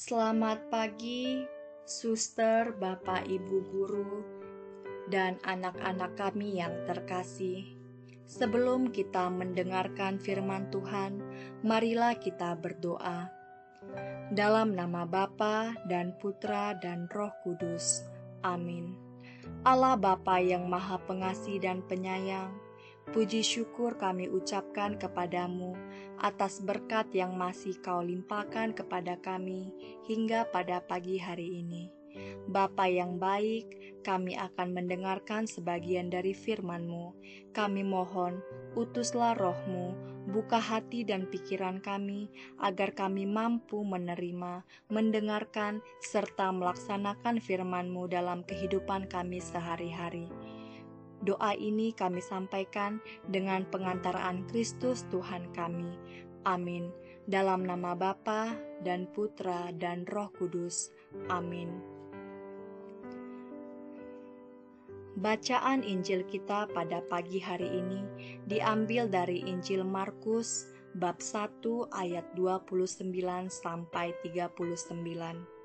Selamat pagi, suster, bapak, ibu guru, dan anak-anak kami yang terkasih. Sebelum kita mendengarkan firman Tuhan, marilah kita berdoa. Dalam nama Bapa dan Putra dan Roh Kudus. Amin. Allah Bapa yang Maha Pengasih dan Penyayang, puji syukur kami ucapkan kepadamu atas berkat yang masih kau limpahkan kepada kami hingga pada pagi hari ini. Bapa yang baik, kami akan mendengarkan sebagian dari firman-Mu. Kami mohon, utuslah roh-Mu, buka hati dan pikiran kami, agar kami mampu menerima, mendengarkan, serta melaksanakan firman-Mu dalam kehidupan kami sehari-hari. Doa ini kami sampaikan dengan pengantaraan Kristus Tuhan kami. Amin. Dalam nama Bapa dan Putra dan Roh Kudus. Amin. Bacaan Injil kita pada pagi hari ini diambil dari Injil Markus bab 1 ayat 29 sampai 39.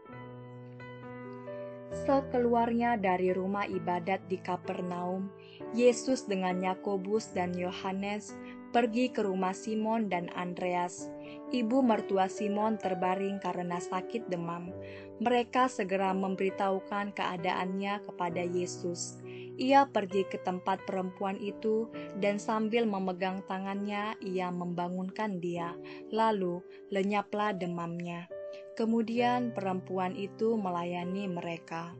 Sekeluarnya dari rumah ibadat di Kapernaum, Yesus dengan Yakobus dan Yohanes pergi ke rumah Simon dan Andreas. Ibu mertua Simon terbaring karena sakit demam. Mereka segera memberitahukan keadaannya kepada Yesus. Ia pergi ke tempat perempuan itu dan sambil memegang tangannya, ia membangunkan dia. Lalu lenyaplah demamnya. Kemudian perempuan itu melayani mereka.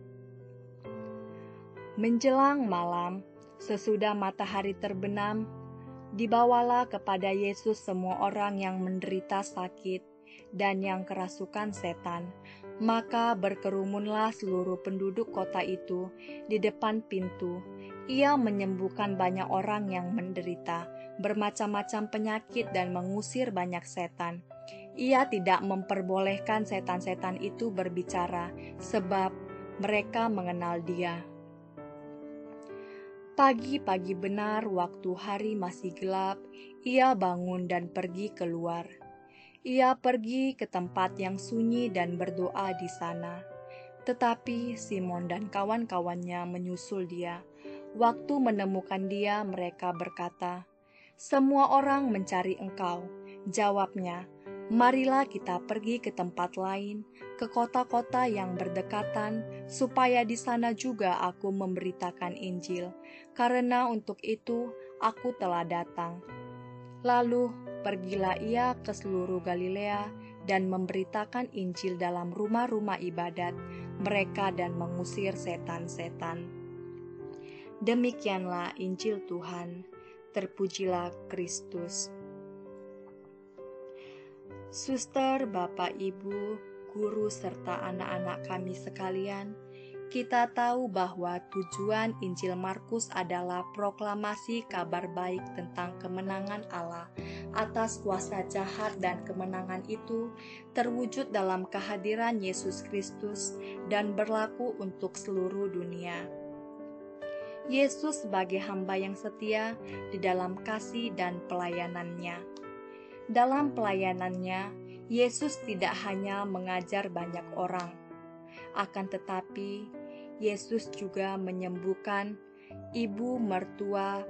Menjelang malam, sesudah matahari terbenam, dibawalah kepada Yesus semua orang yang menderita sakit dan yang kerasukan setan. Maka berkerumunlah seluruh penduduk kota itu di depan pintu. Ia menyembuhkan banyak orang yang menderita bermacam-macam penyakit dan mengusir banyak setan. Ia tidak memperbolehkan setan-setan itu berbicara, sebab mereka mengenal Dia. Pagi-pagi benar, waktu hari masih gelap, ia bangun dan pergi keluar. Ia pergi ke tempat yang sunyi dan berdoa di sana. Tetapi Simon dan kawan-kawannya menyusul dia. Waktu menemukan dia, mereka berkata, "Semua orang mencari engkau." Jawabnya, "Marilah kita pergi ke tempat lain, ke kota-kota yang berdekatan, supaya di sana juga aku memberitakan Injil, karena untuk itu aku telah datang." Lalu pergilah ia ke seluruh Galilea dan memberitakan Injil dalam rumah-rumah ibadat mereka dan mengusir setan-setan. Demikianlah Injil Tuhan. Terpujilah Kristus. Suster, Bapak, Ibu, guru, serta anak-anak kami sekalian, kita tahu bahwa tujuan Injil Markus adalah proklamasi kabar baik tentang kemenangan Allah atas kuasa jahat, dan kemenangan itu terwujud dalam kehadiran Yesus Kristus dan berlaku untuk seluruh dunia. Yesus sebagai hamba yang setia di dalam kasih dan pelayanannya. Dalam pelayanannya, Yesus tidak hanya mengajar banyak orang, akan tetapi Yesus juga menyembuhkan ibu mertua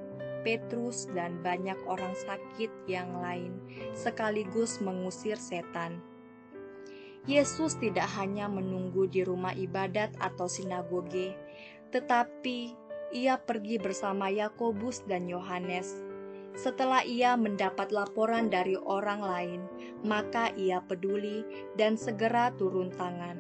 Petrus dan banyak orang sakit yang lain, sekaligus mengusir setan. Yesus tidak hanya menunggu di rumah ibadat atau sinagoge, tetapi ia pergi bersama Yakobus dan Yohanes. Setelah ia mendapat laporan dari orang lain, maka ia peduli dan segera turun tangan.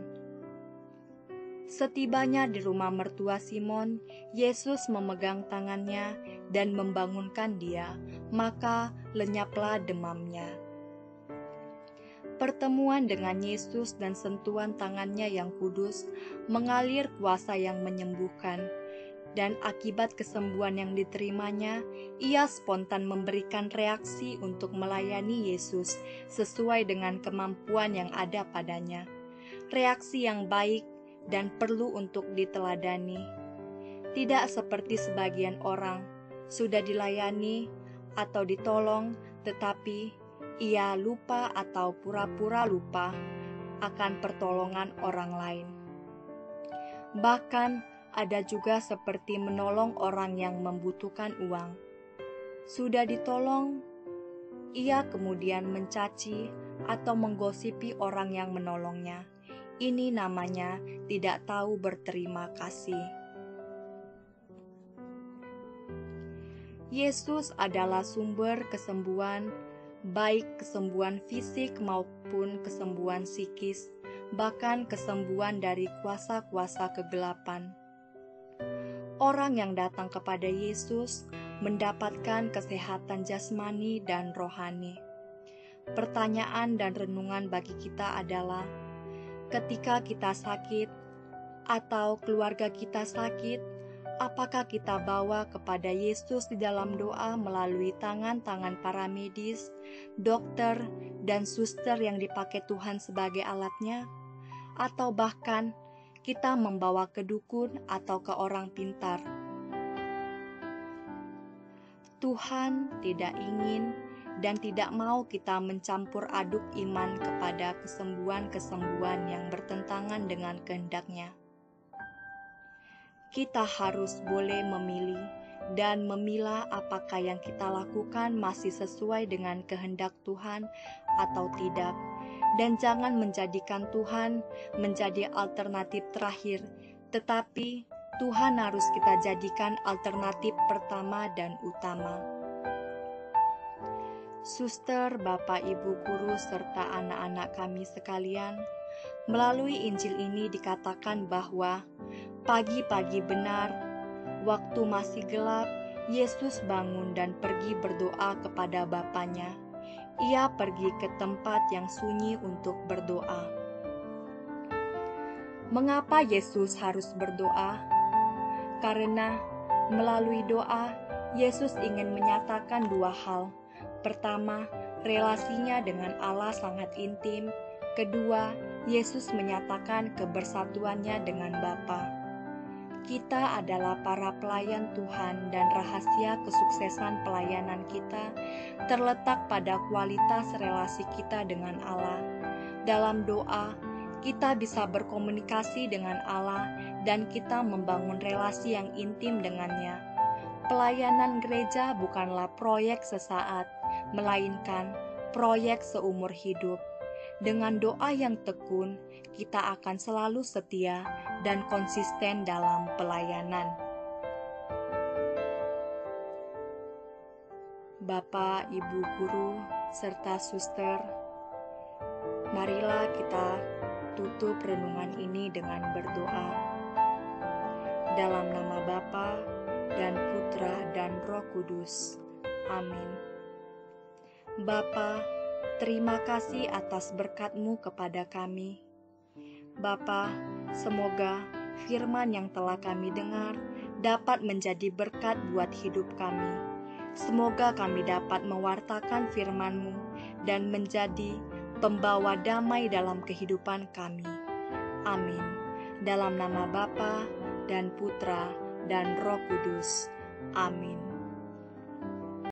Setibanya di rumah mertua Simon, Yesus memegang tangannya dan membangunkan dia, maka lenyaplah demamnya. Pertemuan dengan Yesus dan sentuhan tangannya yang kudus mengalir kuasa yang menyembuhkan. Dan akibat kesembuhan yang diterimanya, ia spontan memberikan reaksi untuk melayani Yesus sesuai dengan kemampuan yang ada padanya. Reaksi yang baik dan perlu untuk diteladani. Tidak seperti sebagian orang, sudah dilayani atau ditolong, tetapi ia lupa atau pura-pura lupa, akan pertolongan orang lain. Bahkan ada juga seperti menolong orang yang membutuhkan uang. Sudah ditolong, ia kemudian mencaci atau menggosipi orang yang menolongnya. Ini namanya tidak tahu berterima kasih. Yesus adalah sumber kesembuhan, baik kesembuhan fisik maupun kesembuhan psikis, bahkan kesembuhan dari kuasa-kuasa kegelapan. Orang yang datang kepada Yesus mendapatkan kesehatan jasmani dan rohani. Pertanyaan dan renungan bagi kita adalah, ketika kita sakit atau keluarga kita sakit, apakah kita bawa kepada Yesus di dalam doa melalui tangan-tangan para medis, dokter, dan suster yang dipakai Tuhan sebagai alatnya? Atau bahkan kita membawa ke dukun atau ke orang pintar? Tuhan tidak ingin dan tidak mau kita mencampur aduk iman kepada kesembuhan-kesembuhan yang bertentangan dengan kehendak-Nya. Kita harus boleh memilih dan memilah apakah yang kita lakukan masih sesuai dengan kehendak Tuhan atau tidak. Dan jangan menjadikan Tuhan menjadi alternatif terakhir, tetapi Tuhan harus kita jadikan alternatif pertama dan utama. Suster, Bapak, Ibu, Guru, serta anak-anak kami sekalian, melalui Injil ini dikatakan bahwa pagi-pagi benar, waktu masih gelap, Yesus bangun dan pergi berdoa kepada Bapanya. Ia pergi ke tempat yang sunyi untuk berdoa. Mengapa Yesus harus berdoa? Karena melalui doa, Yesus ingin menyatakan dua hal. Pertama, relasinya dengan Allah sangat intim. Kedua, Yesus menyatakan kebersatuannya dengan Bapa. Kita adalah para pelayan Tuhan dan rahasia kesuksesan pelayanan kita terletak pada kualitas relasi kita dengan Allah. Dalam doa, kita bisa berkomunikasi dengan Allah dan kita membangun relasi yang intim dengannya. Pelayanan gereja bukanlah proyek sesaat, melainkan proyek seumur hidup. Dengan doa yang tekun, kita akan selalu setia dan konsisten dalam pelayanan. Bapak, Ibu Guru, serta suster, marilah kita tutup renungan ini dengan berdoa. Dalam nama Bapa dan Putra dan Roh Kudus. Amin. Bapa, terima kasih atas berkat-Mu kepada kami. Bapa, semoga firman yang telah kami dengar dapat menjadi berkat buat hidup kami. Semoga kami dapat mewartakan firman-Mu dan menjadi pembawa damai dalam kehidupan kami. Amin. Dalam nama Bapa dan Putra dan Roh Kudus. Amin.